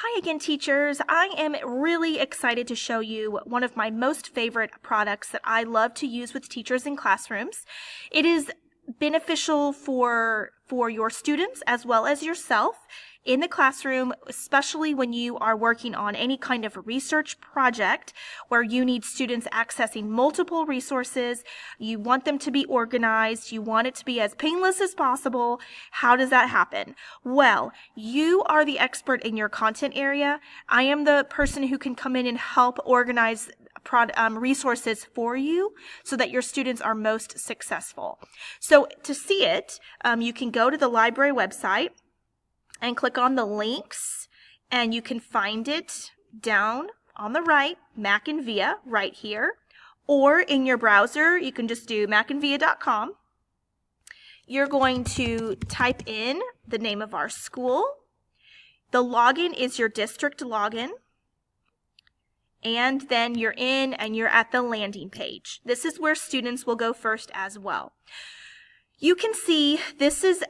Hi again, teachers. I am really excited to show you one of my most favorite products that I love to use with teachers in classrooms. It is beneficial for your students as well as yourself in the classroom, especially when you are working on any kind of research project where you need students accessing multiple resources. You want them to be organized. You want it to be as painless as possible. How does that happen? Well, you are the expert in your content area. I am the person who can come in and help organize resources for you so that your students are most successful. So to see it, you can go to the library website and click on the links, and you can find it down on the right, MackinVia, right here. Or in your browser, you can just do MackinVia.com. You're going to type in the name of our school. The login is your district login. And then you're in and you're at the landing page. This is where students will go first as well. You can see this is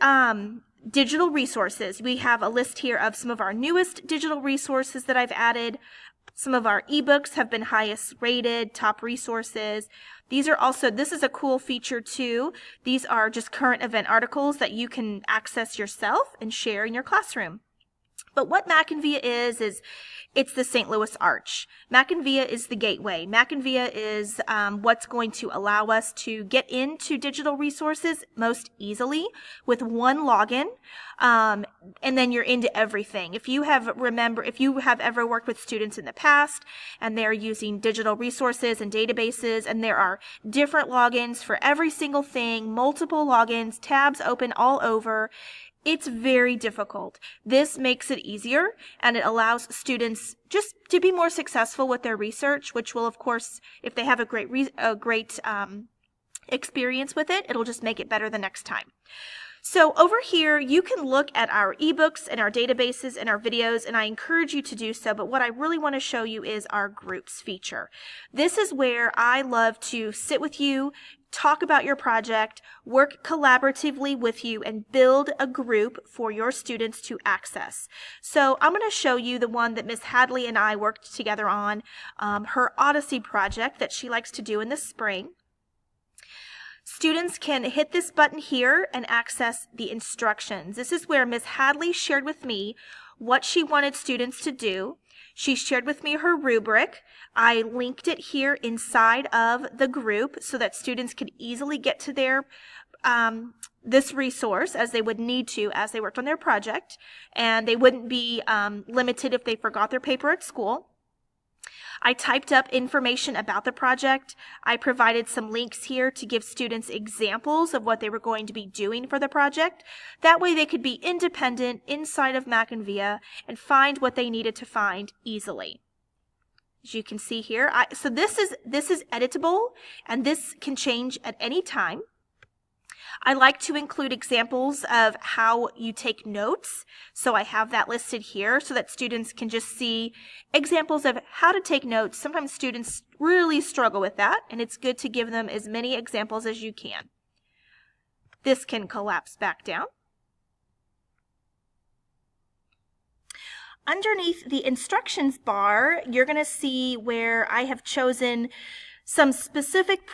digital resources. We have a list here of some of our newest digital resources that I've added. Some of our ebooks have been highest rated, top resources. These are also, this is a cool feature too. These are just current event articles that you can access yourself and share in your classroom. But what MackinVia is it's the St. Louis Arch. MackinVia is the gateway. MackinVia is what's going to allow us to get into digital resources most easily with one login, and then you're into everything. If you have ever worked with students in the past and they're using digital resources and databases, and there are different logins for every single thing, multiple logins, tabs open all over, it's very difficult. This makes it easier, and it allows students just to be more successful with their research, which will, of course, if they have a great experience with it, it'll just make it better the next time. So over here, you can look at our ebooks and our databases and our videos, and I encourage you to do so, but what I really want to show you is our groups feature. This is where I love to sit with you, talk about your project, work collaboratively with you, and build a group for your students to access. So I'm going to show you the one that Miss Hadley and I worked together on, her Odyssey project that she likes to do in the spring. Students can hit this button here and access the instructions. This is where Miss Hadley shared with me what she wanted students to do. She shared with me her rubric. I linked it here inside of the group so that students could easily get to their this resource as they would need to as they worked on their project, and they wouldn't be limited if they forgot their paper at school. I typed up information about the project. I provided some links here to give students examples of what they were going to be doing for the project. That way they could be independent inside of MackinVia and find what they needed to find easily. As you can see here, so this is editable, and this can change at any time. I like to include examples of how you take notes, so I have that listed here so that students can just see examples of how to take notes. Sometimes students really struggle with that, and it's good to give them as many examples as you can. This can collapse back down. Underneath the instructions bar, you're going to see where I have chosen some specific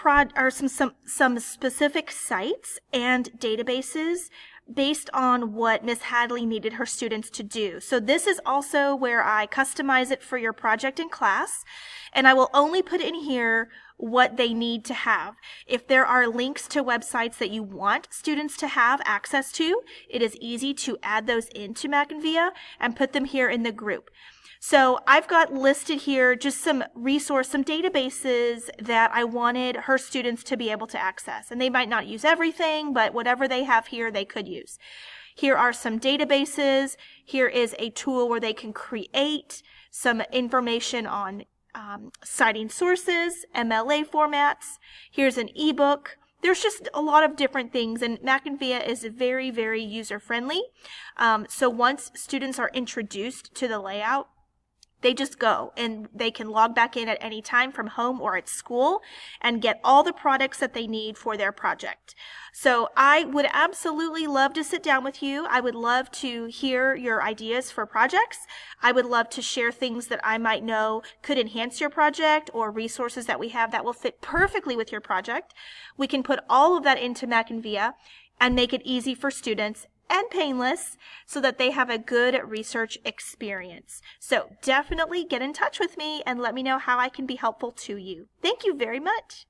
some specific sites and databases based on what Miss Hadley needed her students to do. So this is also where I customize it for your project in class, and I will only put in here what they need to have. If there are links to websites that you want students to have access to, it is easy to add those into MackinVia and put them here in the group. So I've got listed here just some databases that I wanted her students to be able to access. And they might not use everything, but whatever they have here, they could use. Here are some databases. Here is a tool where they can create some information on citing sources, MLA formats. Here's an ebook. There's just a lot of different things, and MackinVia is very, very user-friendly. So once students are introduced to the layout, They just go and they can log back in at any time from home or at school and get all the products that they need for their project. So I would absolutely love to sit down with you. I would love to hear your ideas for projects. I would love to share things that I might know could enhance your project or resources that we have that will fit perfectly with your project. We can put all of that into MackinVia and make it easy for students and painless so that they have a good research experience. So definitely get in touch with me and let me know how I can be helpful to you. Thank you very much.